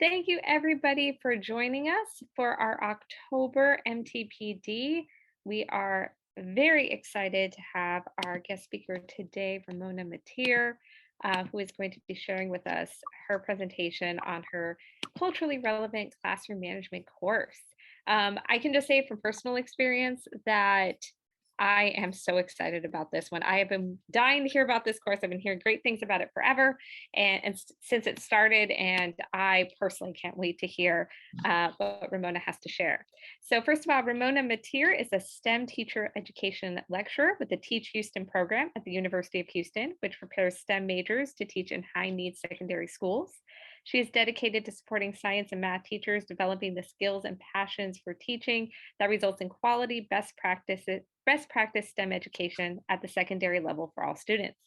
Thank you, everybody, for joining us for our October MTPD. We are very excited to have our guest speaker today, Ramona Mateer, who is going to be sharing with us her presentation on her culturally relevant classroom management course. I can just say from personal experience that I am so excited about this one. I have been dying to hear about this course. I've been hearing great things about it forever, and since it started, and I personally can't wait to hear what Ramona has to share. So first of all, Ramona Mateer is a STEM teacher education lecturer with the teachHOUSTON program at the University of Houston, which prepares STEM majors to teach in high-need secondary schools. She is dedicated to supporting science and math teachers, developing the skills and passions for teaching that results in quality, best practice STEM education at the secondary level for all students.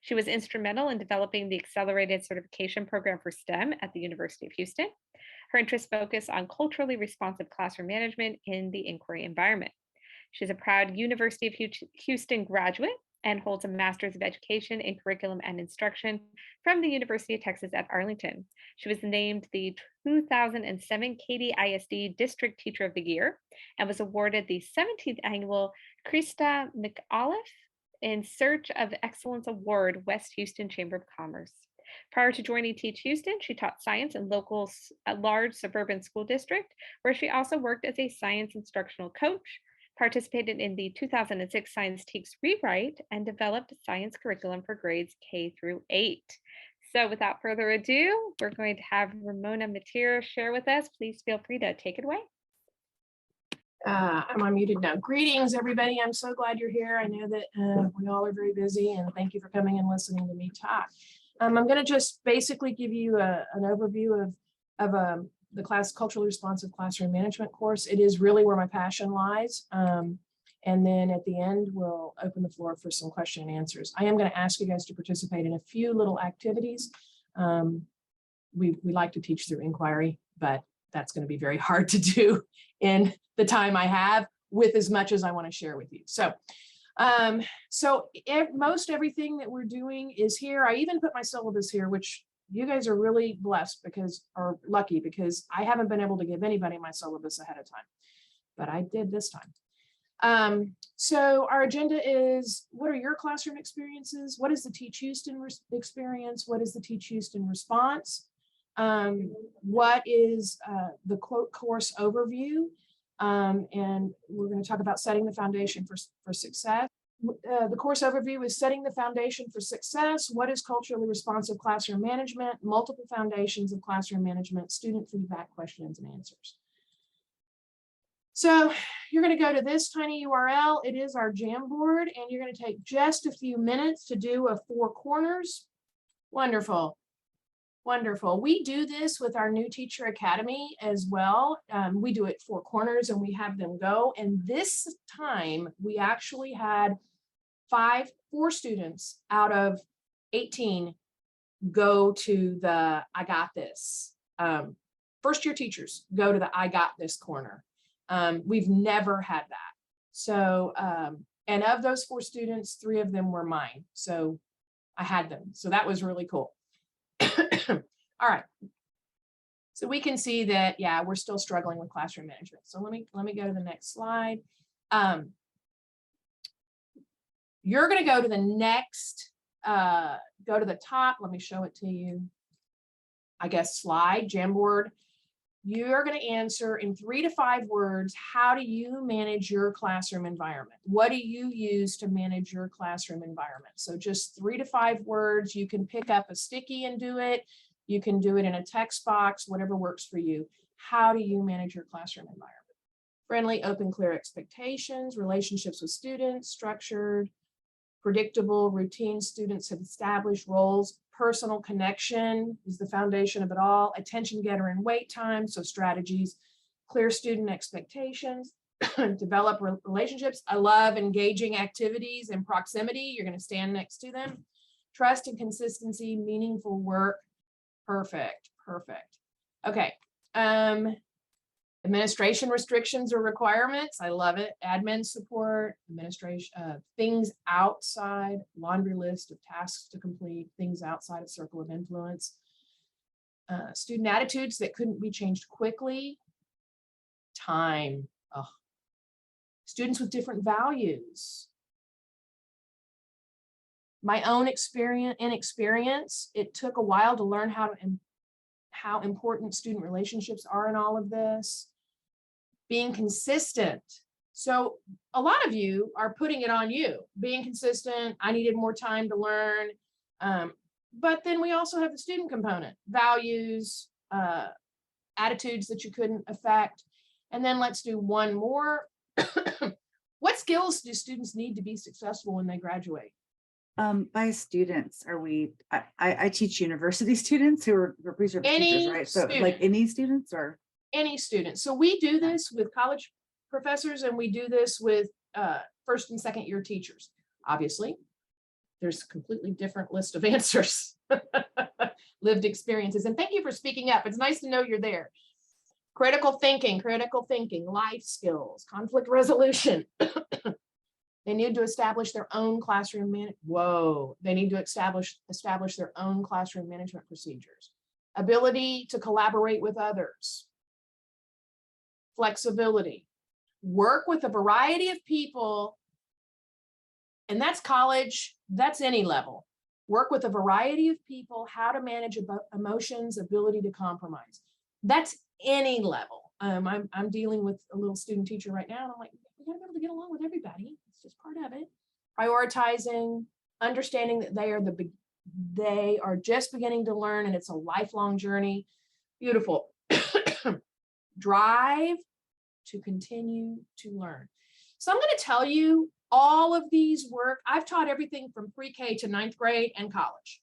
She was instrumental in developing the accelerated certification program for STEM at the University of Houston. Her interests focus on culturally responsive classroom management in the inquiry environment. She's a proud University of Houston graduate and holds a Master's of Education in Curriculum and Instruction from the University of Texas at Arlington. She was named the 2007 Katy ISD District Teacher of the Year and was awarded the 17th Annual Krista McAuliffe in Search of Excellence Award, West Houston Chamber of Commerce. Prior to joining teachHOUSTON, she taught science in a large suburban school district, where she also worked as a science instructional coach, participated in the 2006 Science Teaks Rewrite, and developed a science curriculum for grades K through 8. So without further ado, we're going to have Ramona Mateer share with us. Please feel free to take it away. I'm unmuted now. Greetings, everybody. I'm so glad you're here. I know that we all are very busy, and thank you for coming and listening to me talk. I'm going to just basically give you an overview of the culturally responsive classroom management course. It is really where my passion lies. And then at the end, we'll open the floor for some question and answers. I am going to ask you guys to participate in a few little activities. We like to teach through inquiry, but that's going to be very hard to do in the time I have with as much as I want to share with you. So most everything that we're doing is here. I even put my syllabus here, which you guys are really blessed or lucky, because I haven't been able to give anybody my syllabus ahead of time, but I did this time. So our agenda is, what are your classroom experiences? What is the teachHOUSTON experience? What is the teachHOUSTON response? What is the course overview? And we're going to talk about setting the foundation for success. The course overview is setting the foundation for success. What is culturally responsive classroom management? Multiple foundations of classroom management, student feedback, questions, and answers. So you're going to go to this tiny URL. It is our Jamboard, and you're going to take just a few minutes to do a 4 corners. Wonderful. Wonderful. We do this with our new Teacher Academy as well. We do it 4 corners and we have them go. And this time we actually had 4 students out of 18 go to the I got this. First year teachers go to the I got this corner. We've never had that. So, and of those 4 students, 3 of them were mine. So I had them. So that was really cool. All right. So we can see that, yeah, we're still struggling with classroom management. So let me go to the next slide. You're going to go to the next, go to the top. Let me show it to you. I guess slide, Jamboard. You're going to answer in 3 to 5 words, how do you manage your classroom environment? What do you use to manage your classroom environment? So just 3 to 5 words. You can pick up a sticky and do it. You can do it in a text box, whatever works for you. How do you manage your classroom environment? Friendly, open, clear expectations, relationships with students, structured, predictable, routine, students have established roles. Personal connection is the foundation of it all. Attention getter and wait time, so strategies. Clear student expectations, develop relationships. I love engaging activities and proximity. You're going to stand next to them. Trust and consistency, meaningful work. Perfect, perfect. Okay. Administration restrictions or requirements. I love it. Admin support, administration, things outside, laundry list of tasks to complete, things outside of circle of influence. Student attitudes that couldn't be changed quickly. Time. Oh. Students with different values. My own inexperience, it took a while to learn how important student relationships are in all of this. Being consistent. So a lot of you are putting it on you. Being consistent, I needed more time to learn. But then we also have the student component, values, attitudes that you couldn't affect. And then let's do one more. What skills do students need to be successful when they graduate? By students, I teach university students who are pre-service teachers, right? So like any students or? Any students. So we do this with college professors and we do this with first and second year teachers. Obviously, there's a completely different list of answers, lived experiences. And thank you for speaking up. It's nice to know you're there. Critical thinking, life skills, conflict resolution. They need to establish their own classroom They need to establish their own classroom management procedures. Ability to collaborate with others. Flexibility. Work with a variety of people. And that's college, that's any level. Work with a variety of people, how to manage emotions, ability to compromise. That's any level. I'm dealing with a little student teacher right now, and I'm like, we gotta be able to get along with everybody. It's just part of it. Prioritizing, understanding that they are just beginning to learn and it's a lifelong journey. Beautiful. Drive to continue to learn. So I'm going to tell you all of these work. I've taught everything from pre-K to 9th grade and college.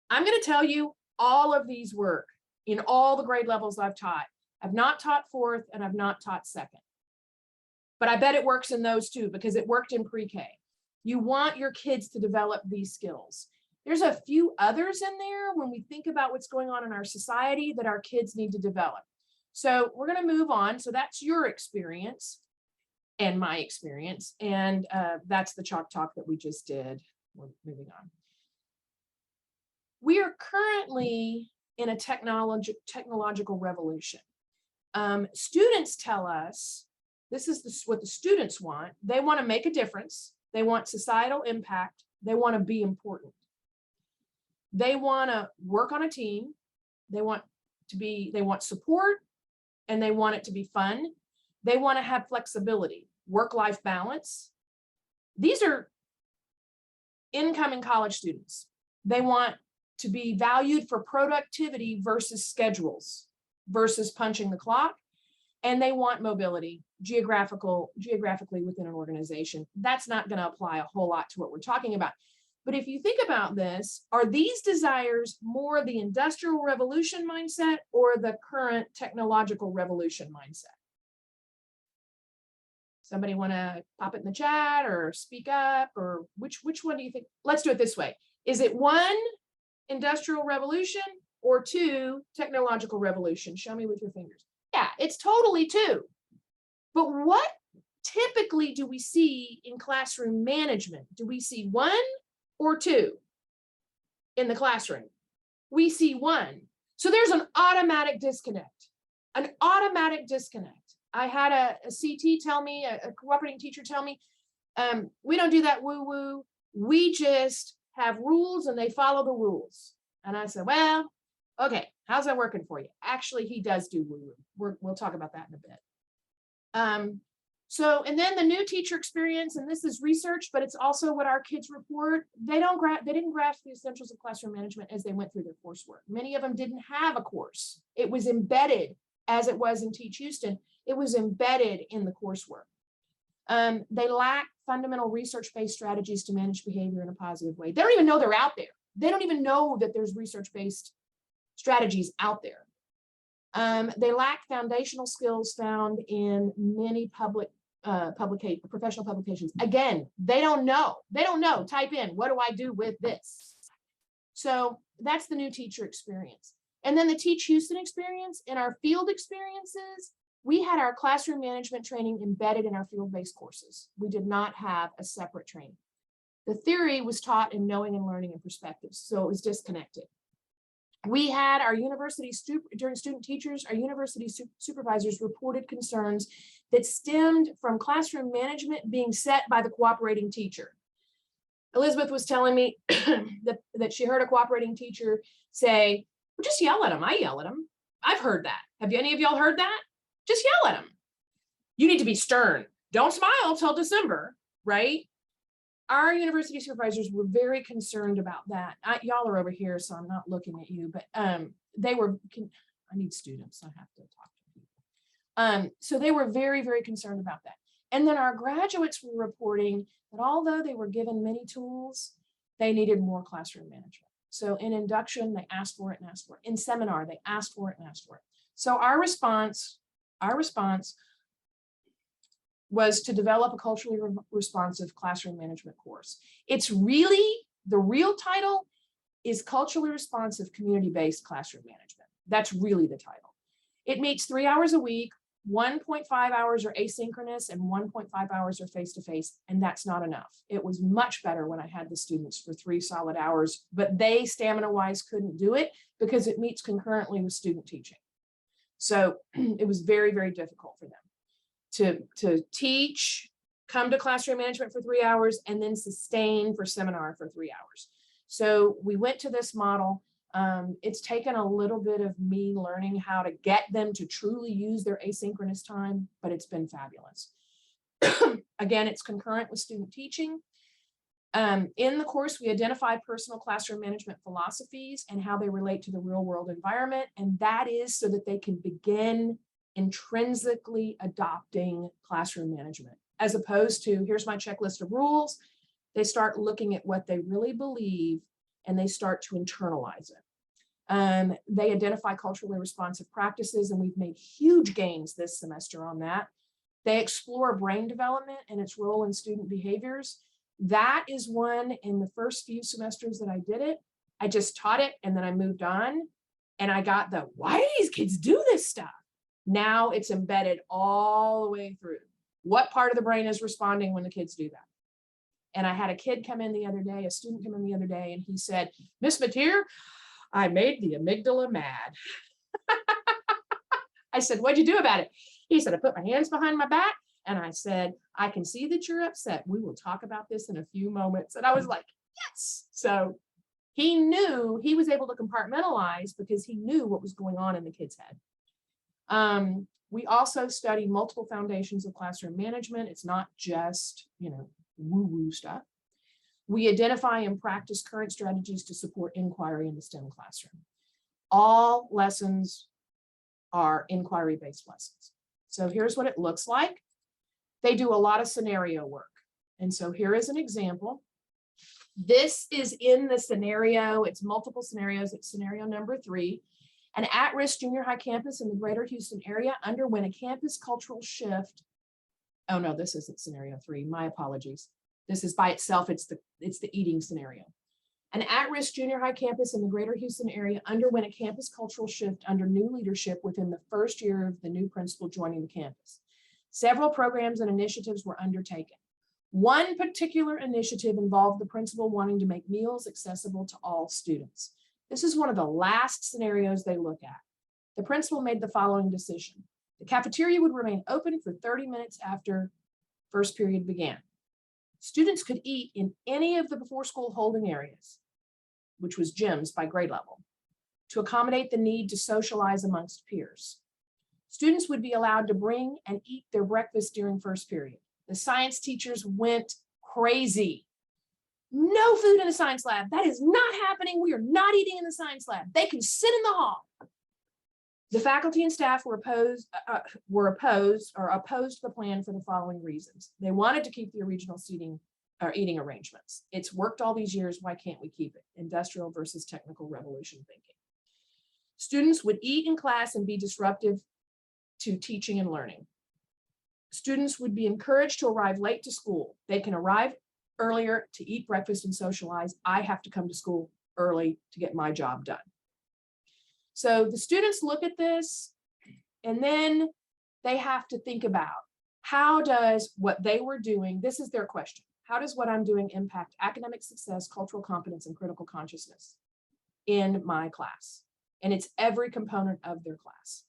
I'm going to tell you all of these work in all the grade levels I've taught. I've not taught 4th and I've not taught 2nd. But I bet it works in those too, because it worked in pre-K. You want your kids to develop these skills. There's a few others in there when we think about what's going on in our society that our kids need to develop. So we're going to move on. So that's your experience and my experience. And that's the chalk talk that we just did. We're moving on. We are currently in a technological revolution. Students tell us, this is what the students want. They want to make a difference. They want societal impact. They want to be important. They want to work on a team. They want support, and they want it to be fun. They want to have flexibility, work-life balance. These are incoming college students. They want to be valued for productivity versus schedules, versus punching the clock. And they want mobility geographically within an organization. That's not going to apply a whole lot to what we're talking about. But if you think about this, are these desires more the Industrial Revolution mindset or the current technological revolution mindset? Somebody want to pop it in the chat or speak up, or which one do you think? Let's do it this way. Is it 1, Industrial Revolution, or 2, technological revolution? Show me with your fingers. Yeah, it's totally 2. But what typically do we see in classroom management? Do we see 1 or 2 in the classroom? We see 1. So there's an automatic disconnect. I had a CT tell me, a cooperating teacher tell me, we don't do that woo-woo. We just have rules and they follow the rules. And I said, well, okay, how's that working for you? Actually, he does do woo-woo. We'll talk about that in a bit. And then the new teacher experience, and this is research, but it's also what our kids report. They didn't grasp the essentials of classroom management as they went through their coursework. Many of them didn't have a course. It was embedded, as it was in Teach Houston. It was embedded in the coursework. They lack fundamental research-based strategies to manage behavior in a positive way. They don't even know they're out there. They don't even know that there's research-based strategies out there. They lack foundational skills found in many professional publications. Again, they don't know. Type in, what do I do with this? So that's the new teacher experience. And then the Teach Houston experience. In our field experiences, we had our classroom management training embedded in our field-based courses. We did not have a separate training. The theory was taught in knowing and learning and perspectives, so it was disconnected. We had our university during student teachers, our university supervisors reported concerns that stemmed from classroom management being set by the cooperating teacher. Elizabeth was telling me that she heard a cooperating teacher say, well, just yell at them. I yell at them. I've heard that. Have any of y'all heard that? Just yell at them. You need to be stern. Don't smile till December, right? Our university supervisors were very concerned about that. Y'all are over here, so I'm not looking at you, but they were, I need students, I have to talk to people. So they were very, very concerned about that. And then our graduates were reporting that although they were given many tools, they needed more classroom management. So in induction, they asked for it and asked for it. In seminar, they asked for it and asked for it. So our response was to develop a culturally responsive classroom management course. It's really, the real title is Culturally Responsive Community-Based Classroom Management. That's really the title. It meets 3 hours a week, 1.5 hours are asynchronous and 1.5 hours are face-to-face, and that's not enough. It was much better when I had the students for 3 solid hours, but they stamina-wise couldn't do it because it meets concurrently with student teaching. So it was very, very difficult for them to teach, come to classroom management for 3 hours, and then sustain for seminar for 3 hours. So we went to this model. It's taken a little bit of me learning how to get them to truly use their asynchronous time, but it's been fabulous. Again, it's concurrent with student teaching. In the course, we identify personal classroom management philosophies and how they relate to the real world environment. And that is so that they can begin intrinsically adopting classroom management, as opposed to, here's my checklist of rules. They start looking at what they really believe and they start to internalize it. They identify culturally responsive practices, and we've made huge gains this semester on that. They explore brain development and its role in student behaviors. That is one in the first few semesters that I did it. I just taught it and then I moved on, and I got the, why do these kids do this stuff? Now it's embedded all the way through. What part of the brain is responding when the kids do that? And I had a kid come in the other day, a student come in the other day, and he said, Miss Mateer, I made the amygdala mad. I said, what'd you do about it? He said, I put my hands behind my back and I said, I can see that you're upset. We will talk about this in a few moments. And I was like, yes. So he knew, he was able to compartmentalize because he knew what was going on in the kid's head. We also study multiple foundations of classroom management. It's not just, woo-woo stuff. We identify and practice current strategies to support inquiry in the STEM classroom. All lessons are inquiry-based lessons. So here's what it looks like. They do a lot of scenario work. And so here is an example. This is in the scenario. It's multiple scenarios. It's scenario number 3. An at-risk junior high campus in the greater Houston area underwent a campus cultural shift. Oh no, this isn't scenario 3. My apologies. This is by itself. It's the eating scenario. An at-risk junior high campus in the greater Houston area underwent a campus cultural shift under new leadership within the first year of the new principal joining the campus. Several programs and initiatives were undertaken. One particular initiative involved the principal wanting to make meals accessible to all students. This is one of the last scenarios they look at. The principal made the following decision. The cafeteria would remain open for 30 minutes after first period began. Students could eat in any of the before school holding areas, which was gyms by grade level, to accommodate the need to socialize amongst peers. Students would be allowed to bring and eat their breakfast during first period. The science teachers went crazy. No food in the science lab. That is not happening. We are not eating in the science lab. They can sit in the hall. The faculty and staff were opposed to the plan for the following reasons. They wanted to keep the original seating or eating arrangements. It's worked all these years. Why can't we keep it? Industrial versus technical revolution thinking. Students would eat in class and be disruptive to teaching and learning. Students would be encouraged to arrive late to school. They can arrive earlier to eat breakfast and socialize. I have to come to school early to get my job done. So the students look at this and then they have to think about how does what they were doing, this is their question, how does what I'm doing impact academic success, cultural competence, and critical consciousness in my class? and it's every component of their class.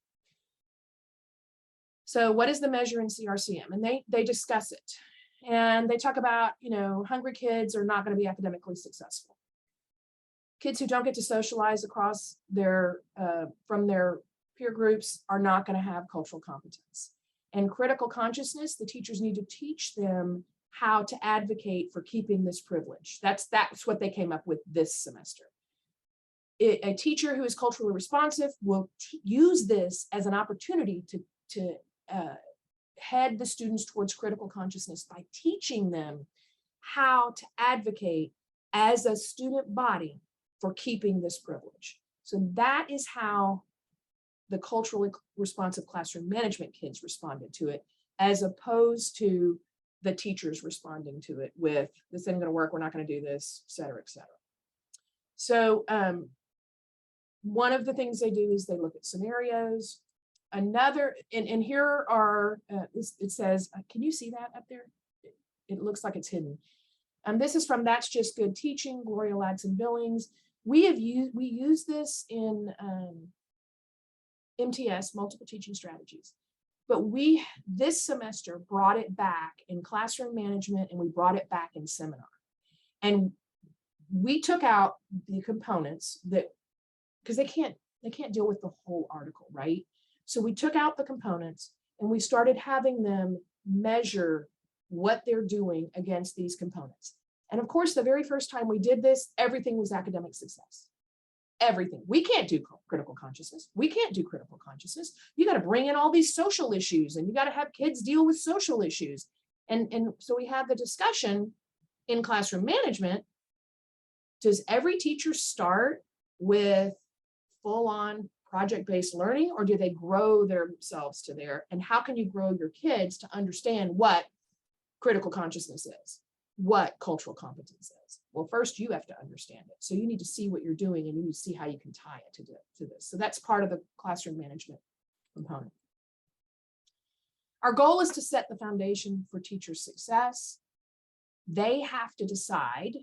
So what is the measure in CRCM? And they discuss it. And they talk about, hungry kids are not going to be academically successful. Kids who don't get to socialize across from their peer groups are not going to have cultural competence. And critical consciousness, the teachers need to teach them how to advocate for keeping this privilege. That's what they came up with this semester. A teacher who is culturally responsive will use this as an opportunity to head the students towards critical consciousness by teaching them how to advocate as a student body for keeping this privilege. So that is how the culturally responsive classroom management kids responded to it, as opposed to the teachers responding to it with, this isn't going to work, we're not going to do this, et cetera, et cetera. So one of the things they do is they look at scenarios. Another, and here are, it says, can you see that up there? It looks like it's hidden. This is from That's Just Good Teaching, Gloria Ladson Billings. We use this in MTS, multiple teaching strategies. But this semester brought it back in classroom management, and we brought it back in seminar. And we took out the components because they can't deal with the whole article, right? So we took out the components and we started having them measure what they're doing against these components. And of course, the very first time we did this, everything was academic success. Everything. We can't do critical consciousness. We can't do critical consciousness. You got to bring in all these social issues, and you got to have kids deal with social issues. And so we had the discussion in classroom management. Does every teacher start with full-on project-based learning, or do they grow themselves to there? And how can you grow your kids to understand what critical consciousness is, what cultural competence is? Well, first you have to understand it. So you need to see what you're doing, and you need to see how you can tie it to this. So that's part of the classroom management component. Our goal is to set the foundation for teacher success. They have to decide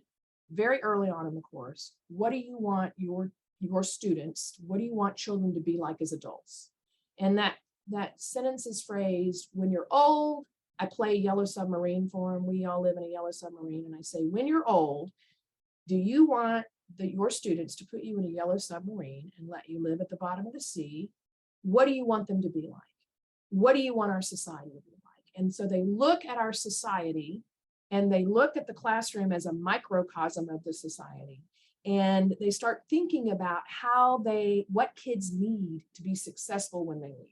very early on in the course, what do you want your students, what do you want children to be like as adults? And that sentence is phrased, when you're old, I play Yellow Submarine for them. We all live in a yellow submarine. And I say, when you're old, do you want your students to put you in a yellow submarine and let you live at the bottom of the sea? What do you want them to be like? What do you want our society to be like? And so they look at our society, and they look at the classroom as a microcosm of the society. And they start thinking about what kids need to be successful when they leave.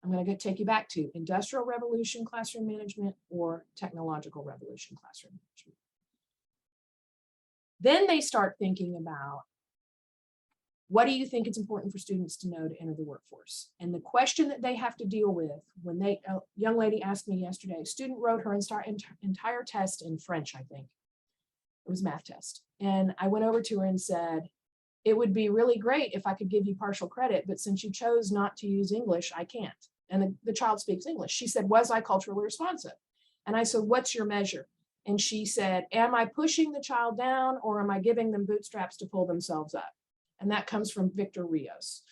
I'm going to take you back to Industrial Revolution classroom management or Technological Revolution classroom management. Then they start thinking about, what do you think it's important for students to know to enter the workforce? And the question that they have to deal with when a young lady asked me yesterday, a student wrote her entire test in French, I think. It was a math test. And I went over to her and said, it would be really great if I could give you partial credit, but since you chose not to use English, I can't. And the child speaks English. She said, was I culturally responsive? And I said, what's your measure? And she said, am I pushing the child down, or am I giving them bootstraps to pull themselves up? And that comes from Victor Rios.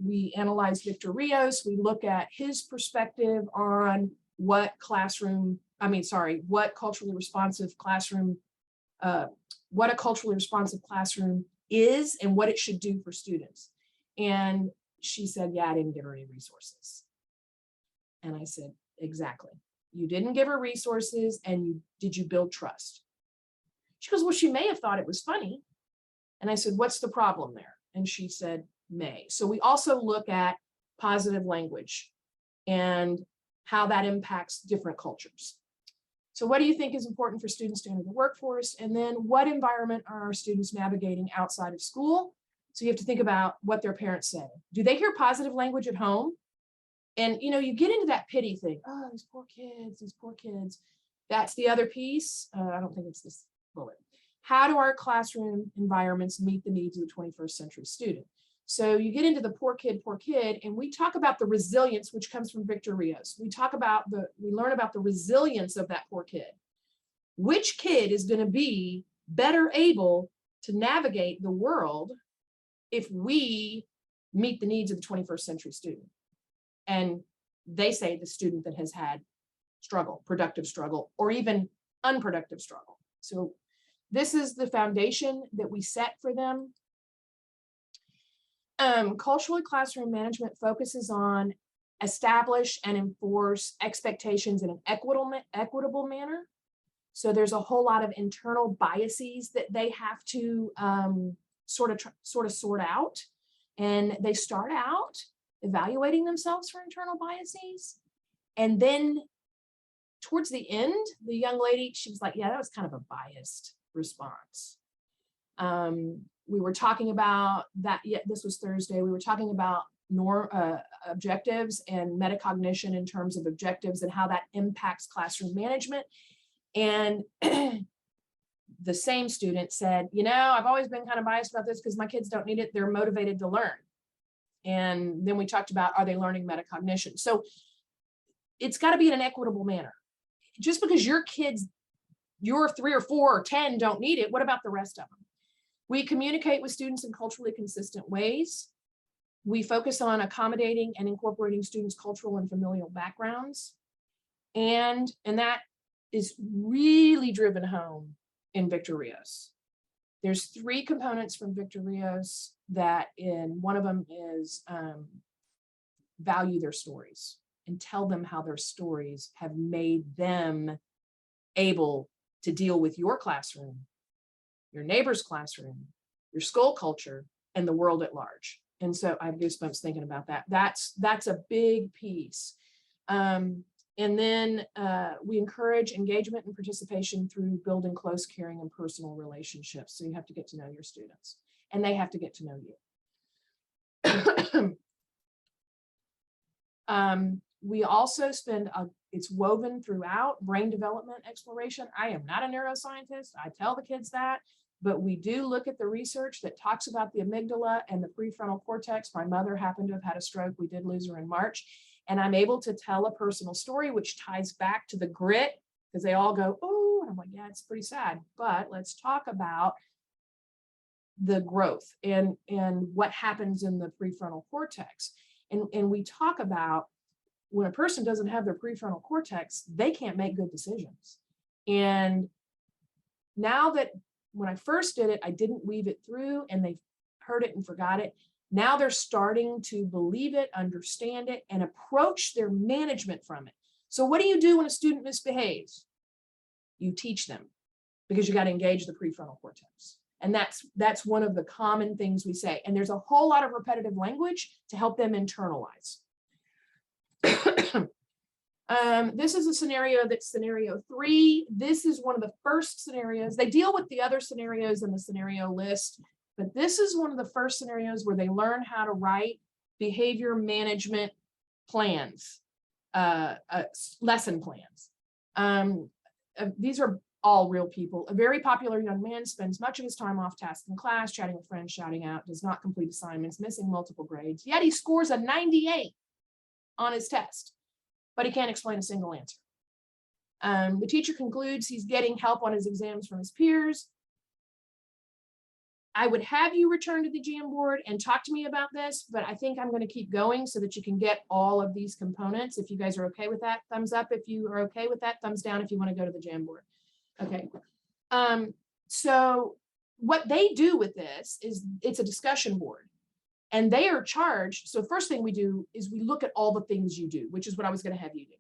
We analyze Victor Rios. We look at his perspective on what culturally responsive classroom, what a culturally responsive classroom is and what it should do for students. And she said, yeah, I didn't give her any resources. And I said, exactly. You didn't give her resources, and did you build trust? She goes, well, she may have thought it was funny. And I said, what's the problem there? And she said, may. So we also look at positive language and how that impacts different cultures. So what do you think is important for students to enter the workforce? And then what environment are our students navigating outside of school? So you have to think about what their parents say. Do they hear positive language at home? And you get into that pity thing. Oh, these poor kids, these poor kids. That's the other piece. I don't think it's this bullet. How do our classroom environments meet the needs of the 21st century student? So you get into the poor kid, and we talk about the resilience, which comes from Victor Rios. We learn about the resilience of that poor kid. Which kid is going to be better able to navigate the world if we meet the needs of the 21st century student. And they say the student that has had struggle, productive struggle, or even unproductive struggle. So this is the foundation that we set for them. Culturally classroom management focuses on establish and enforce expectations in an equitable manner. So there's a whole lot of internal biases that they have to sort of sort out. And they start out evaluating themselves for internal biases. And then towards the end, the young lady, she was like, yeah, that was kind of a biased response. We were talking about that, yeah, this was Thursday, we were talking about objectives and metacognition in terms of objectives and how that impacts classroom management. And the same student said, you know, I've always been kind of biased about this because my kids don't need it. They're motivated to learn. And then we talked about, are they learning metacognition? So it's got to be in an equitable manner. Just because your kids, your 3 or 4 or 10 don't need it, what about the rest of them? We communicate with students in culturally consistent ways. We focus on accommodating and incorporating students' cultural and familial backgrounds. And that is really driven home in Victor Rios. There's 3 components from Victor Rios that one of them is value their stories and tell them how their stories have made them able to deal with your classroom, your neighbor's classroom, your school culture, and the world at large. And so I have goosebumps thinking about that. That's a big piece. And then we encourage engagement and participation through building close, caring, and personal relationships. So you have to get to know your students, and they have to get to know you. We also spend, it's woven throughout brain development exploration. I am not a neuroscientist. I tell the kids that, but we do look at the research that talks about the amygdala and the prefrontal cortex. My mother happened to have had a stroke. We did lose her in March. And I'm able to tell a personal story, which ties back to the grit, because they all go, oh, and I'm like, yeah, it's pretty sad, but let's talk about the growth and what happens in the prefrontal cortex. And we talk about when a person doesn't have their prefrontal cortex, they can't make good decisions. And now that when I first did it, I didn't weave it through and they heard it and forgot it. Now they're starting to believe it, understand it, and approach their management from it. So what do you do when a student misbehaves? You teach them, because you got to engage the prefrontal cortex. And that's one of the common things we say. And there's a whole lot of repetitive language to help them internalize. This is a scenario that's scenario 3. This is one of the first scenarios. They deal with the other scenarios in the scenario list, but this is one of the first scenarios where they learn how to write behavior management plans, lesson plans. These are all real people. A very popular young man spends much of his time off task in class, chatting with friends, shouting out, does not complete assignments, missing multiple grades, yet he scores a 98 on his test, but he can't explain a single answer. The teacher concludes he's getting help on his exams from his peers. I would have you return to the Jamboard and talk to me about this, but I think I'm going to keep going so that you can get all of these components. If you guys are okay with that, thumbs up. If you are okay with that, thumbs down if you want to go to the Jamboard. Okay. So what they do with this is it's a discussion board. And they are charged. So first thing we do is we look at all the things you do, which is what I was going to have you do.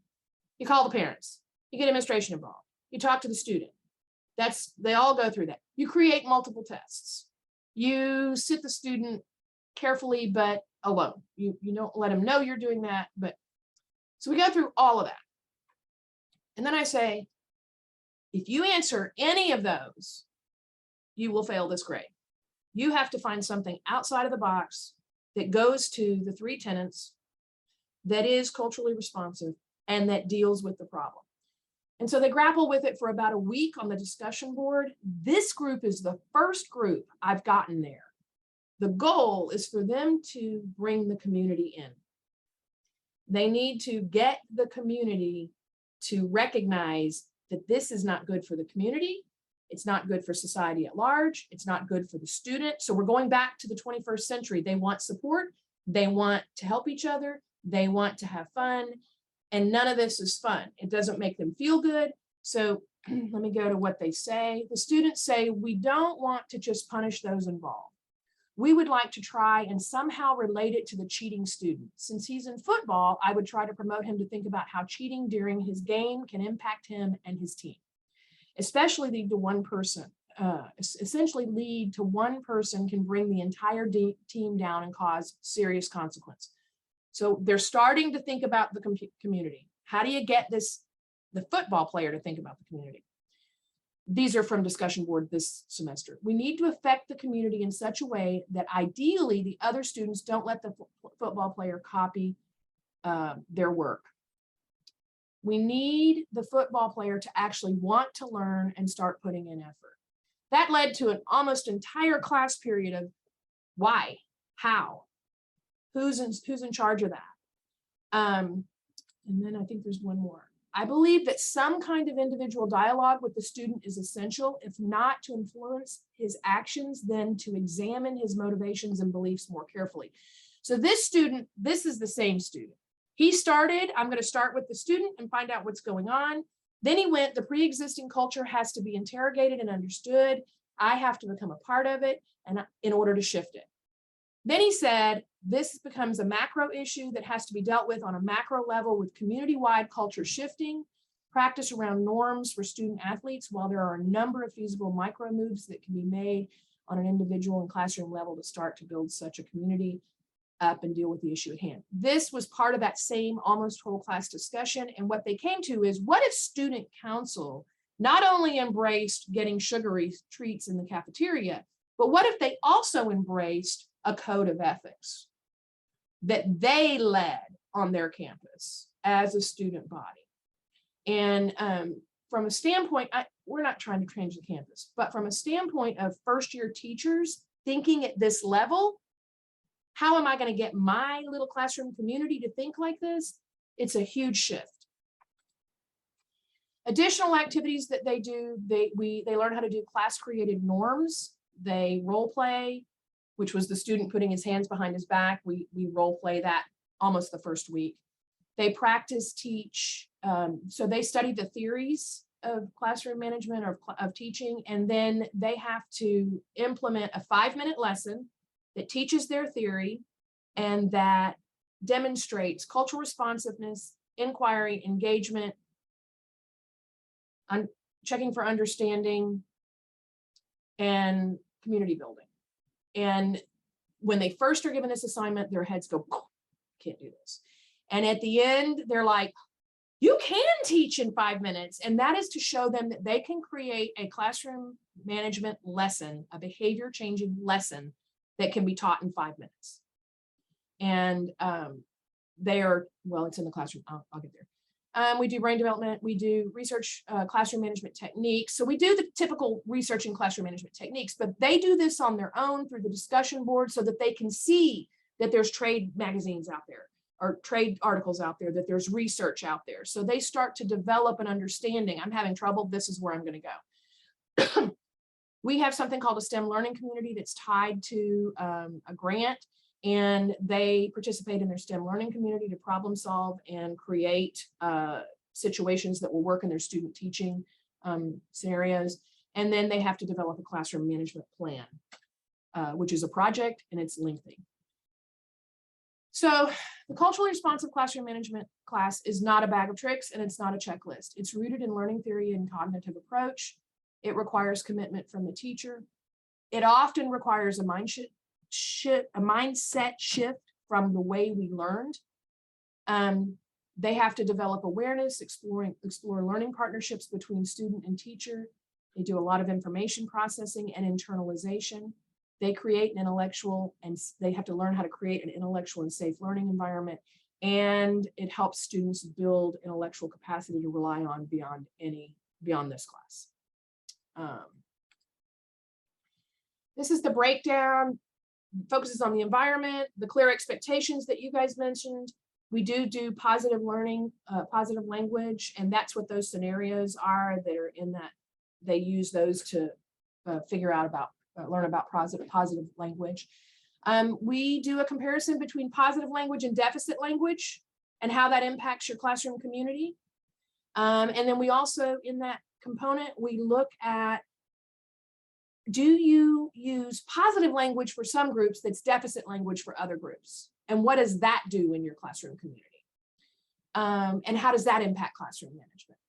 You call the parents, you get administration involved, you talk to the student. They all go through that. You create multiple tests. You sit the student carefully, but alone. You don't let them know you're doing that. But so we go through all of that. And then I say, if you answer any of those, you will fail this grade. You have to find something outside of the box that goes to the 3 tenets, that is culturally responsive, and that deals with the problem. And so they grapple with it for about a week on the discussion board. This group is the first group I've gotten there. The goal is for them to bring the community in. They need to get the community to recognize that this is not good for the community, It's not good for society at large. It's not good for the student. So we're going back to the 21st century. They want support. They want to help each other. They want to have fun. And none of this is fun. It doesn't make them feel good. So let me go to what they say. The students say, we don't want to just punish those involved. We would like to try and somehow relate it to the cheating student. Since he's in football, I would try to promote him to think about how cheating during his game can impact him and his team, especially lead to one person. Essentially lead to one person can bring the entire team down and cause serious consequence. So they're starting to think about the community. How do you get the football player to think about the community? These are from discussion board this semester. We need to affect the community in such a way that ideally the other students don't let the football player copy their work. We need the football player to actually want to learn and start putting in effort. That led to an almost entire class period of why, how, who's in charge of that. And then I think there's one more. I believe that some kind of individual dialogue with the student is essential, if not to influence his actions, then to examine his motivations and beliefs more carefully. So this student, this is the same student. He started, I'm going to start with the student and find out what's going on. Then he went, the pre-existing culture has to be interrogated and understood. I have to become a part of it and in order to shift it. Then he said, this becomes a macro issue that has to be dealt with on a macro level with community-wide culture shifting, practice around norms for student athletes, while there are a number of feasible micro moves that can be made on an individual and classroom level to start to build such a community up and deal with the issue at hand. This was part of that same almost whole class discussion. And what they came to is, what if student council not only embraced getting sugary treats in the cafeteria, but what if they also embraced a code of ethics that they led on their campus as a student body? And from a standpoint, we're not trying to change the campus, but from a standpoint of first-year teachers thinking at this level, how am I going to get my little classroom community to think like this? It's a huge shift. Additional activities that they do, they learn how to do class-created norms. They role play, which was the student putting his hands behind his back. We role play that almost the first week. They practice teach. So they study the theories of classroom management or of teaching, and then they have to implement a 5-minute lesson that teaches their theory and that demonstrates cultural responsiveness, inquiry, engagement, checking for understanding, and community building. And when they first are given this assignment, their heads go, can't do this. And at the end, they're like, you can teach in 5 minutes. And that is to show them that they can create a classroom management lesson, a behavior changing lesson that can be taught in 5 minutes. And they are, well, it's in the classroom. I'll get there. We do brain development. We do research classroom management techniques. So we do the typical research and classroom management techniques, but they do this on their own through the discussion board so that they can see that there's trade magazines out there or trade articles out there, that there's research out there. So they start to develop an understanding. I'm having trouble. This is where I'm going to go. We have something called a STEM learning community that's tied to a grant, and they participate in their STEM learning community to problem solve and create situations that will work in their student teaching scenarios. And then they have to develop a classroom management plan, which is a project and it's lengthy. So the culturally responsive classroom management class is not a bag of tricks and it's not a checklist. It's rooted in learning theory and cognitive approach. It requires commitment from the teacher. It often requires a mindset shift from the way we learned. They have to develop awareness, explore learning partnerships between student and teacher. They do a lot of information processing and internalization. They create an intellectual, and they have to learn how to create an intellectual and safe learning environment. And it helps students build intellectual capacity to rely on beyond this class. This is the breakdown, focuses on the environment, the clear expectations that you guys mentioned. We do positive learning, positive language, and that's what those scenarios are that are in they use those to figure out about, learn about positive language. We do a comparison between positive language and deficit language and how that impacts your classroom community. And then we also, in that component, we look at, do you use positive language for some groups that's deficit language for other groups? And what does that do in your classroom community? And how does that impact classroom management?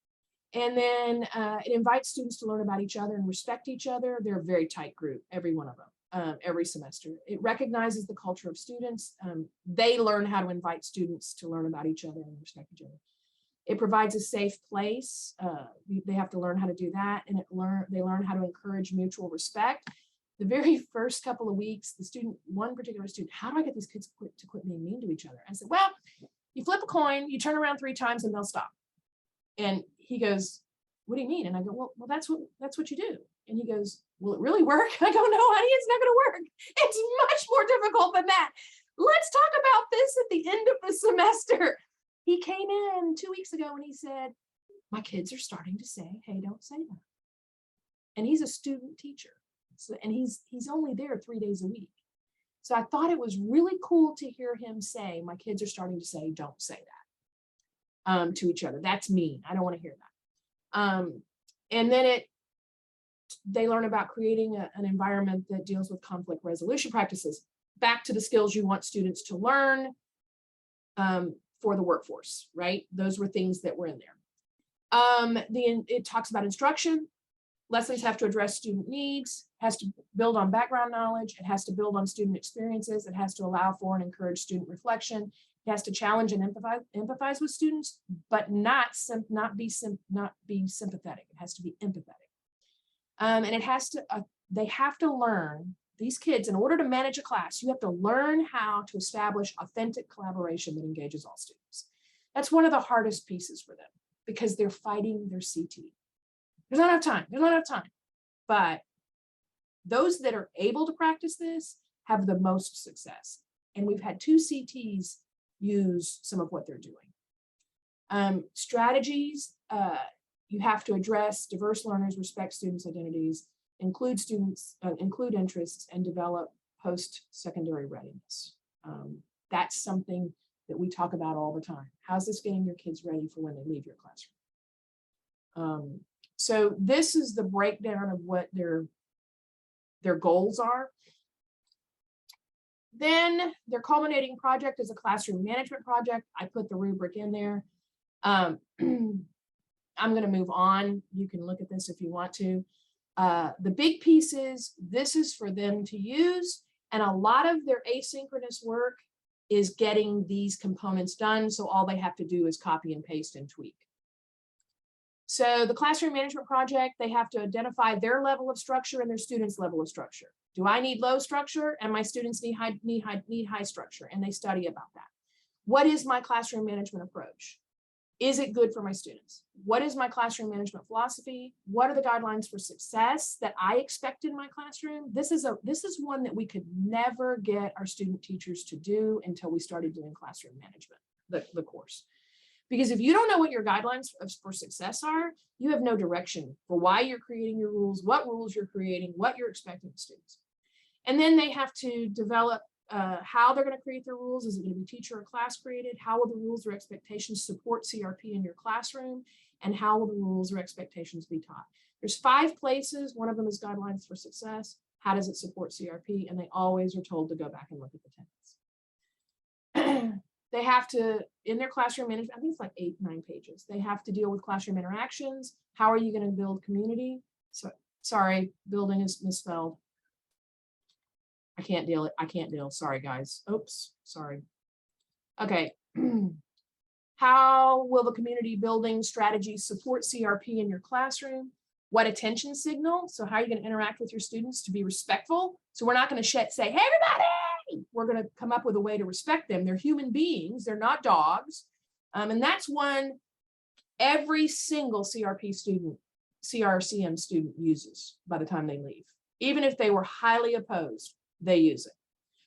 And then it invites students to learn about each other and respect each other. They're a very tight group, every one of them, every semester. It recognizes the culture of students. They learn how to invite students to learn about each other and respect each other. It provides a safe place. They have to learn how to do that, and they learn how to encourage mutual respect. The very first couple of weeks, one particular student, how do I get these kids to quit being mean to each other? I said, well, you flip a coin, you turn around 3 times and they'll stop. And he goes, what do you mean? And I go, well, that's what you do. And he goes, will it really work? I go, no, honey, it's not going to work. It's much more difficult than that. Let's talk about this at the end of the semester. He came in 2 weeks ago and he said, my kids are starting to say, hey, don't say that. And he's a student teacher. And he's only there 3 days a week. So I thought it was really cool to hear him say, my kids are starting to say, don't say that to each other. That's mean. I don't want to hear that. And then they learn about creating an environment that deals with conflict resolution practices. Back to the skills you want students to learn for the workforce, right? Those were things that were in there. It talks about instruction. Lessons have to address student needs, has to build on background knowledge, it has to build on student experiences, it has to allow for and encourage student reflection, it has to challenge and empathize with students, but not be sympathetic. It has to be empathetic. And it has to, they have to learn, these kids, in order to manage a class, you have to learn how to establish authentic collaboration that engages all students. That's one of the hardest pieces for them because they're fighting their CT. There's not enough time. There's not enough time. But those that are able to practice this have the most success. And we've had 2 CTs use some of what they're doing. Strategies, you have to address diverse learners, respect students' identities, include interests, and develop post-secondary readiness. That's something that we talk about all the time. How's this getting your kids ready for when they leave your classroom? So this is the breakdown of what their goals are. Then their culminating project is a classroom management project. I put the rubric in there. I'm going to move on. You can look at this if you want to. The big piece is this is for them to use, and a lot of their asynchronous work is getting these components done. So all they have to do is copy and paste and tweak. So the classroom management project, they have to identify their level of structure and their students' level of structure. Do I need low structure and my students need high structure, and they study about that. What is my classroom management approach? Is it good for my students? What is my classroom management philosophy? What are the guidelines for success that I expect in my classroom? This is one that we could never get our student teachers to do until we started doing classroom management, the course. Because if you don't know what your guidelines for success are, you have no direction for why you're creating your rules, what rules you're creating, what you're expecting of students. And then they have to develop how they're going to create their rules. Is it going to be teacher or class created? How will the rules or expectations support CRP in your classroom? And how will the rules or expectations be taught? There's 5 places. One of them is guidelines for success. How does it support CRP? And they always are told to go back and look at the tenets. They have to, in their classroom management, I think it's like 8-9 pages. They have to deal with classroom interactions. How are you going to build community? So, sorry, building is misspelled. I can't deal. Sorry, guys. Oops, sorry. Okay. How will the community building strategy support CRP in your classroom? What attention signal? So how are you going to interact with your students to be respectful? So we're not going to say, hey, everybody. We're going to come up with a way to respect them. They're human beings. They're not dogs. And that's one every single CRP student, CRCM student uses by the time they leave. Even if they were highly opposed, they use it.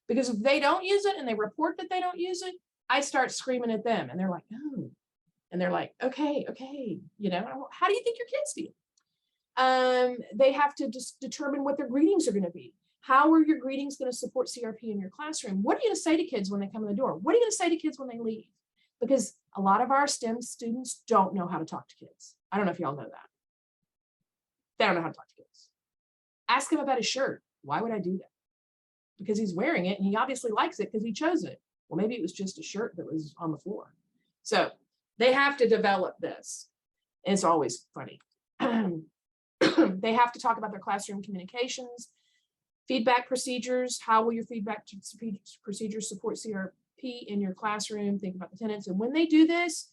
Because if they don't use it and they report that they don't use it, I start screaming at them and they're like, oh. And they're like, okay. You know, how do you think your kids feel? They have to just determine what their greetings are going to be. How are your greetings going to support CRP in your classroom? What are you going to say to kids when they come in the door? What are you going to say to kids when they leave? Because a lot of our STEM students don't know how to talk to kids. I don't know if y'all know that. They don't know how to talk to kids. Ask him about his shirt. Why would I do that? Because he's wearing it and he obviously likes it because he chose it. Well, maybe it was just a shirt that was on the floor. So they have to develop this. And it's always funny. They have to talk about their classroom communications, feedback procedures. How will your feedback procedures support CRP in your classroom? Think about the tenants. And when they do this,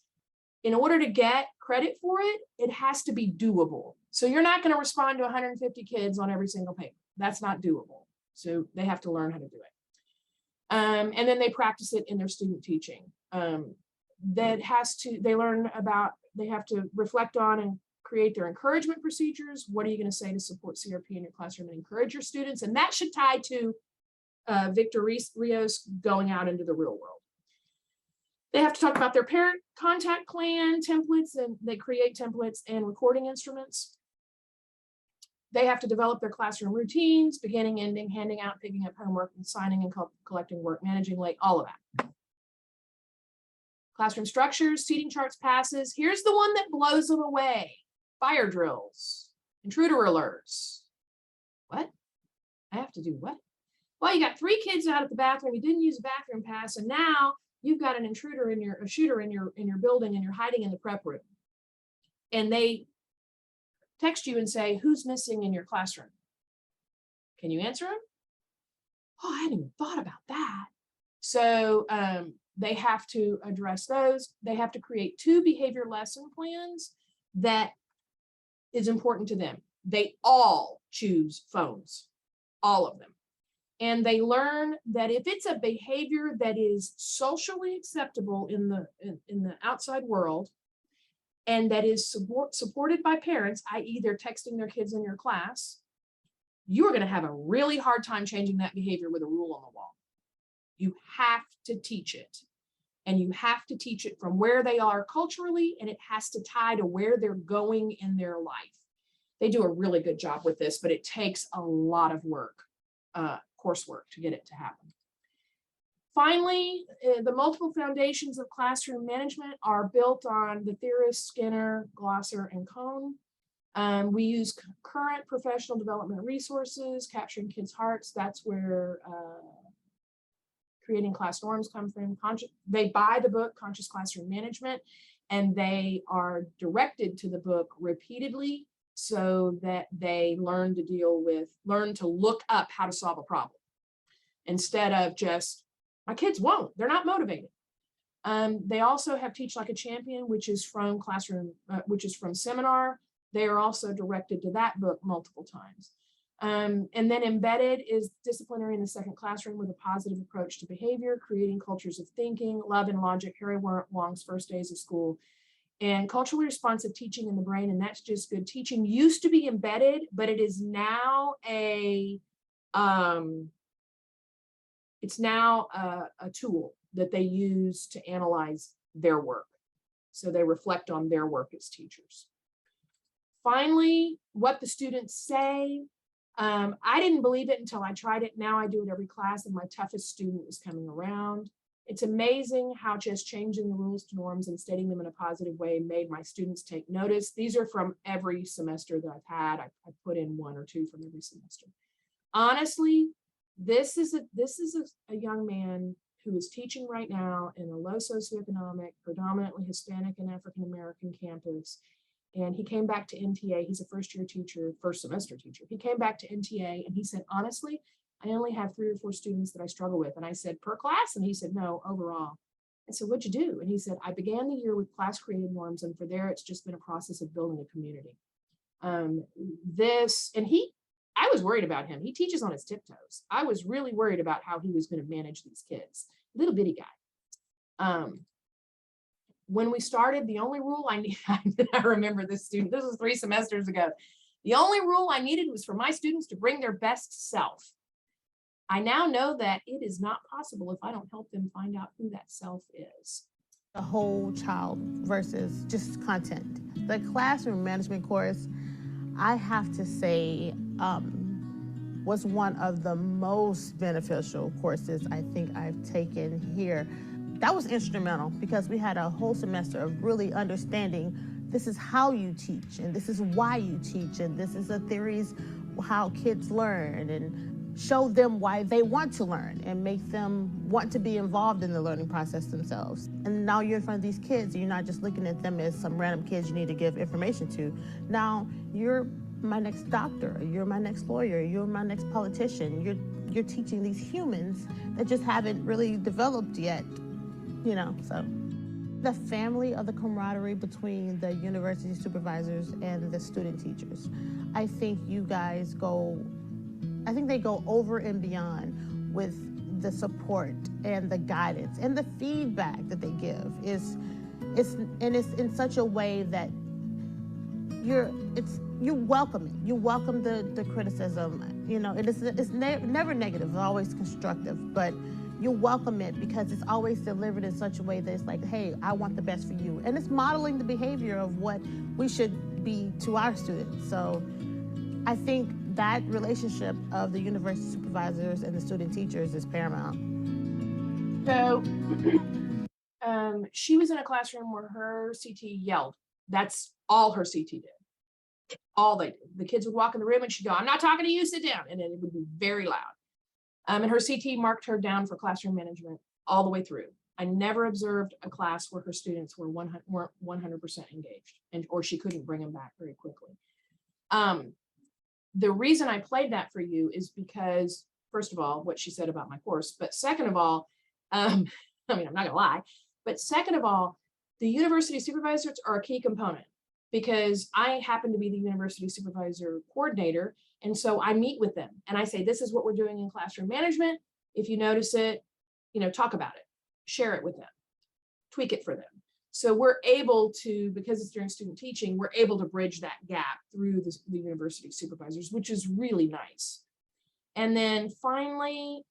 in order to get credit for it, it has to be doable. So you're not going to respond to 150 kids on every single paper. That's not doable. So they have to learn how to do it. And then they practice it in their student teaching. They have to reflect on and create their encouragement procedures. What are you going to say to support CRP in your classroom and encourage your students? And that should tie to Victor Rios going out into the real world. They have to talk about their parent contact plan templates, and they create templates and recording instruments. They have to develop their classroom routines, beginning, ending, handing out, picking up homework, and signing and collecting work, managing late, all of that. Classroom structures, seating charts, passes. Here's the one that blows them away. Fire drills, intruder alerts. What? I have to do what? Well, you got 3 kids out at the bathroom. You didn't use a bathroom pass, and now you've got a shooter in your building, and you're hiding in the prep room. And they text you and say, who's missing in your classroom? Can you answer them? Oh, I hadn't even thought about that. So they have to address those. They have to create 2 behavior lesson plans that is important to them. They all choose phones, all of them. And they learn that if it's a behavior that is socially acceptable in the outside world, and that is supported by parents, i.e. they're texting their kids in your class, you're going to have a really hard time changing that behavior with a rule on the wall. You have to teach it. And you have to teach it from where they are culturally, and it has to tie to where they're going in their life. They do a really good job with this, but it takes a lot of work, coursework, to get it to happen. Finally, the multiple foundations of classroom management are built on the theorists Skinner, Glosser, and Cohn. We use current professional development resources, capturing kids' hearts. That's where creating class norms come from. They buy the book, Conscious Classroom Management, and they are directed to the book repeatedly so that they learn to look up how to solve a problem instead of just, my kids won't, they're not motivated. They also have Teach Like a Champion, which is from Seminar. They are also directed to that book multiple times. And then embedded is disciplinary in the second classroom with a positive approach to behavior, creating cultures of thinking, love and logic, Harry Wong's First Days of School, and culturally responsive teaching in the brain. And that's just good teaching. Used to be embedded, but it is now a tool that they use to analyze their work. So they reflect on their work as teachers. Finally, what the students say. I didn't believe it until I tried it. Now I do it every class, and my toughest student is coming around. It's amazing how just changing the rules to norms and stating them in a positive way made my students take notice. These are from every semester that I've had. I put in 1 or 2 from every semester. Honestly, this is a young man who is teaching right now in a low socioeconomic, predominantly Hispanic and African American campus. And he came back to MTA. He's a first semester teacher. He came back to MTA and he said, honestly, I only have 3 or 4 students that I struggle with. And I said, per class? And he said, no, overall. I said, what'd you do? And he said, I began the year with class created norms, and for there, it's just been a process of building a community. I was worried about him. He teaches on his tiptoes. I was really worried about how he was going to manage these kids. Little bitty guy. When we started, the only rule I remember this student, this was 3 semesters ago. The only rule I needed was for my students to bring their best self. I now know that it is not possible if I don't help them find out who that self is. The whole child versus just content. The classroom management course, I have to say was one of the most beneficial courses I think I've taken here. That was instrumental because we had a whole semester of really understanding this is how you teach, and this is why you teach, and this is the theories how kids learn, and show them why they want to learn and make them want to be involved in the learning process themselves. And now you're in front of these kids, and you're not just looking at them as some random kids you need to give information to. Now you're my next doctor, you're my next lawyer, you're my next politician. You're teaching these humans that just haven't really developed yet, you know, so. The family of the camaraderie between the university supervisors and the student teachers. I think you guys they go over and beyond with the support and the guidance and the feedback that they give. It's in such a way that you welcome it. You welcome the criticism. You know, it's never negative, it's always constructive, but you welcome it because it's always delivered in such a way that it's like, hey, I want the best for you. And it's modeling the behavior of what we should be to our students. So I think that relationship of the university supervisors and the student teachers is paramount. So she was in a classroom where her CT yelled. That's all her CT did. All they did. The kids would walk in the room and she'd go, I'm not talking to you, sit down. And then it would be very loud. And her CT marked her down for classroom management all the way through. I never observed a class where her students weren't 100% engaged, or she couldn't bring them back very quickly. The reason I played that for you is because, first of all, what she said about my course, but second of all, I mean, I'm not gonna lie, but second of all, the university supervisors are a key component because I happen to be the university supervisor coordinator. And so I meet with them and I say, this is what we're doing in classroom management. If you notice it, talk about it, share it with them, tweak it for them. So we're able to, because it's during student teaching, we're able to bridge that gap through the university supervisors, which is really nice. And then finally,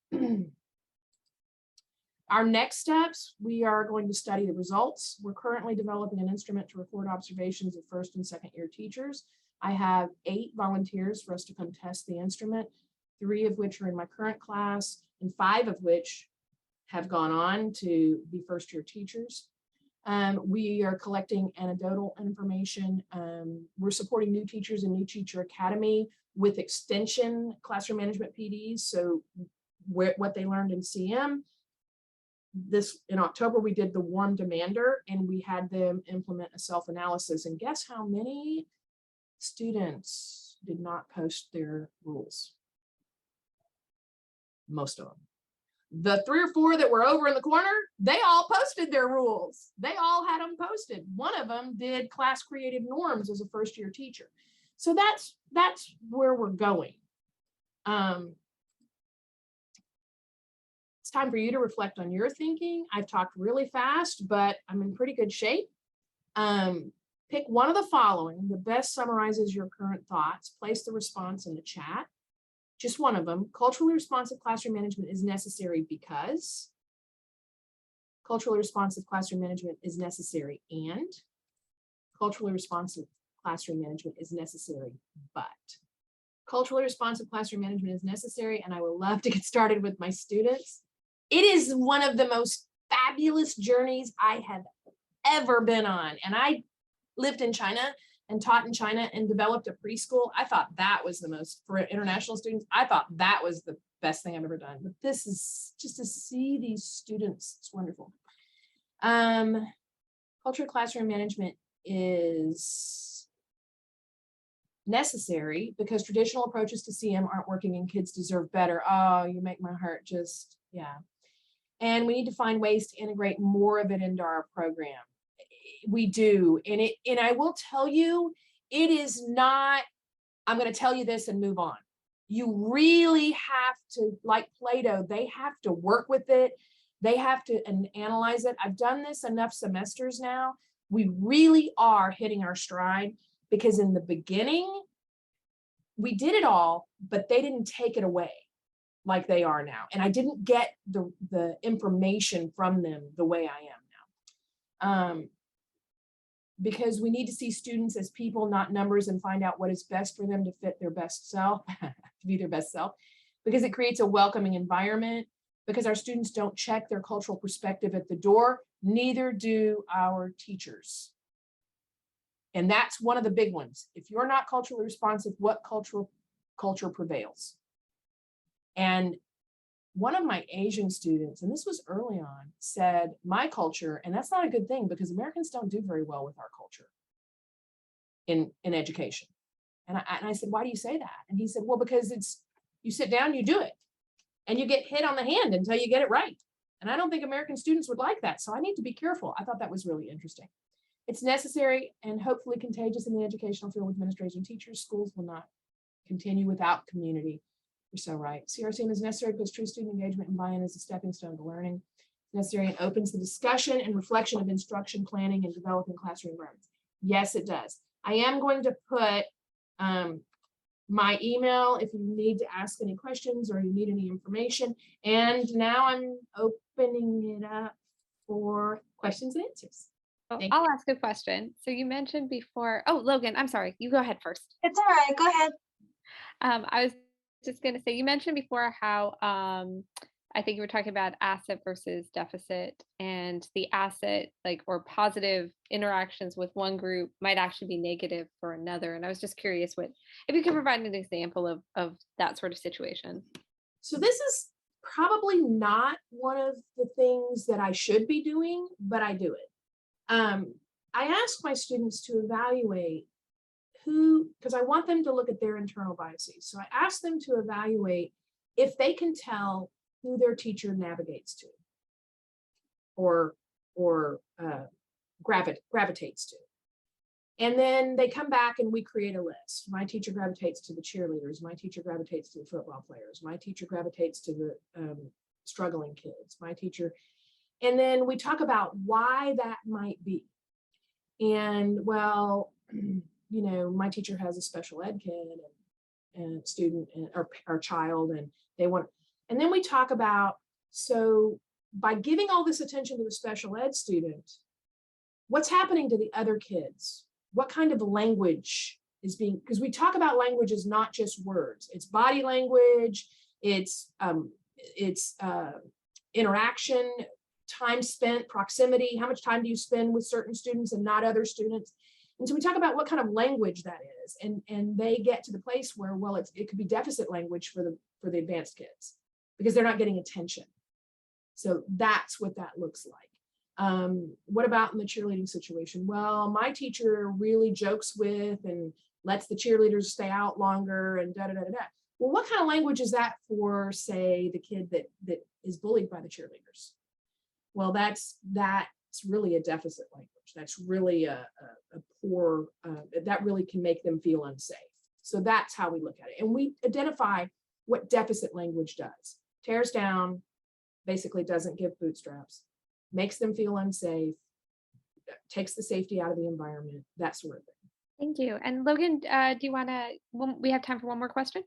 our next steps, we are going to study the results. We're currently developing an instrument to record observations of first and second year teachers. I have 8 volunteers for us to come test the instrument, 3 of which are in my current class, and 5 of which have gone on to be first year teachers. We are collecting anecdotal information. We're supporting new teachers in New Teacher Academy with extension classroom management PDs. So what they learned in CM. In October, we did the warm demander and we had them implement a self-analysis. And guess how many students did not post their rules? Most of them. The 3 or 4 that were over in the corner, they all posted their rules. They all had them posted. One of them did class created norms as a first year teacher. So that's where we're going. It's time for you to reflect on your thinking. I've talked really fast, but I'm in pretty good shape. Pick one of the following that best summarizes your current thoughts. Place the response in the chat. Just one of them. Culturally responsive classroom management is necessary because. Culturally responsive classroom management is necessary and. Culturally responsive classroom management is necessary, but. Culturally responsive classroom management is necessary, and I would love to get started with my students. It is one of the most fabulous journeys I have ever been on. And I lived in China and taught in China and developed a preschool. I thought that was the most, for international students, I thought that was the best thing I've ever done. But this is just to see these students, it's wonderful. Cultural classroom management is necessary because traditional approaches to CM aren't working and kids deserve better. Oh, you make my heart just, yeah. And we need to find ways to integrate more of it into our program. We do, and I will tell you, it is not, I'm going to tell you this and move on. You really have to, like Play-Doh, they have to work with it. They have to analyze it. I've done this enough semesters now. We really are hitting our stride because in the beginning, we did it all, but they didn't take it away like they are now. And I didn't get the information from them the way I am now. because we need to see students as people, not numbers, and find out what is best for them to fit their best self, to be their best self, because it creates a welcoming environment, because our students don't check their cultural perspective at the door, neither do our teachers. And that's one of the big ones. If you're not culturally responsive, what culture prevails? And one of my Asian students, and this was early on, said, my culture, and that's not a good thing because Americans don't do very well with our culture in education. And I said, why do you say that? And he said, well, because it's, you sit down, you do it, and you get hit on the hand until you get it right. And I don't think American students would like that. So I need to be careful. I thought that was really interesting. It's necessary and hopefully contagious in the educational field with administrators and teachers. Schools will not continue without community. You're so right. CRCM is necessary because true student engagement and buy-in is a stepping stone to learning. It's necessary and opens the discussion and reflection of instruction, planning, and developing classroom environments. Yes, it does. I am going to put my email if you need to ask any questions or you need any information. And now I'm opening it up for questions and answers. Oh, Thank I'll ask a question. So you mentioned before, oh, Logan, I'm sorry, you go ahead first. It's all right. Go ahead. I was just going to say, you mentioned before how I think you were talking about asset versus deficit, and the asset, like, or positive interactions with one group might actually be negative for another. And I was just curious if you could provide an example of that sort of situation. So this is probably not one of the things that I should be doing, but I do it. I ask my students to evaluate because I want them to look at their internal biases. So I ask them to evaluate if they can tell who their teacher navigates to or gravitates to. And then they come back and we create a list. My teacher gravitates to the cheerleaders. My teacher gravitates to the football players. My teacher gravitates to the struggling kids. My teacher, and then we talk about why that might be. And well, you know, my teacher has a special ed kid and student or child, and they want, and then we talk about, so by giving all this attention to the special ed student, what's happening to the other kids? What kind of language is being, because we talk about language as not just words, it's body language, it's interaction, time spent, proximity, how much time do you spend with certain students and not other students? And so we talk about what kind of language that is, and they get to the place where, well, it could be deficit language for the advanced kids because they're not getting attention. So that's what that looks like. What about in the cheerleading situation? Well, my teacher really jokes with and lets the cheerleaders stay out longer and da da da da. Well, what kind of language is that for, say, the kid that is bullied by the cheerleaders? Well, that's really a deficit language. That's really a poor, that really can make them feel unsafe. So that's how we look at it. And we identify what deficit language does. Tears down, basically doesn't give bootstraps, makes them feel unsafe, takes the safety out of the environment, that sort of thing. Thank you. And Logan, do you want to, we have time for one more question?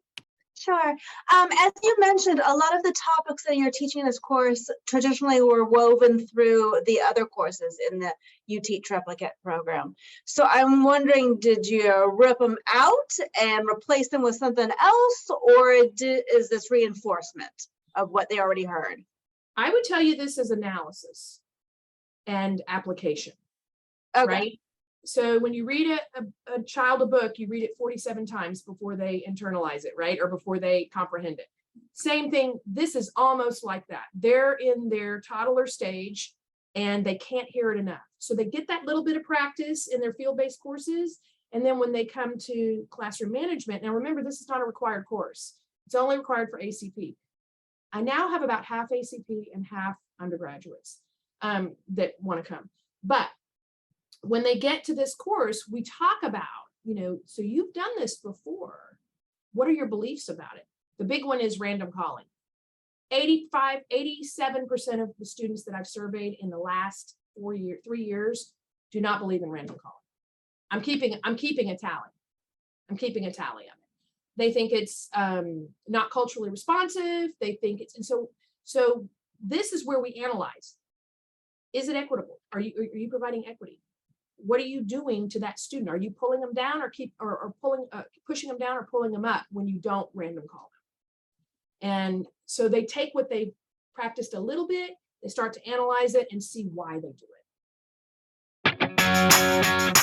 Sure. As you mentioned, a lot of the topics that you're teaching this course traditionally were woven through the other courses in the UTeach replicate program. So I'm wondering, did you rip them out and replace them with something else, or is this reinforcement of what they already heard? I would tell you this is analysis and application, Okay. right? So when you read a child a book, you read it 47 times before they internalize it, right? Or before they comprehend it. Same thing, this is almost like that. They're in their toddler stage and they can't hear it enough. So they get that little bit of practice in their field-based courses. And then when they come to classroom management, now remember, this is not a required course. It's only required for ACP. I now have about half ACP and half undergraduates that want to come. But when they get to this course, we talk about, you know, so you've done this before. What are your beliefs about it? The big one is random calling. 87% of the students that I've surveyed in the last 3 years do not believe in random calling. I'm keeping a tally. I'm keeping a tally of it. They think it's not culturally responsive. They think it's, and so this is where we analyze. Is it equitable? Are you providing equity? what are you doing to that student? Are you pulling them down or pushing them down or pulling them up when you don't random call them? And so they take what they practiced a little bit, they start to analyze it and see why they do it.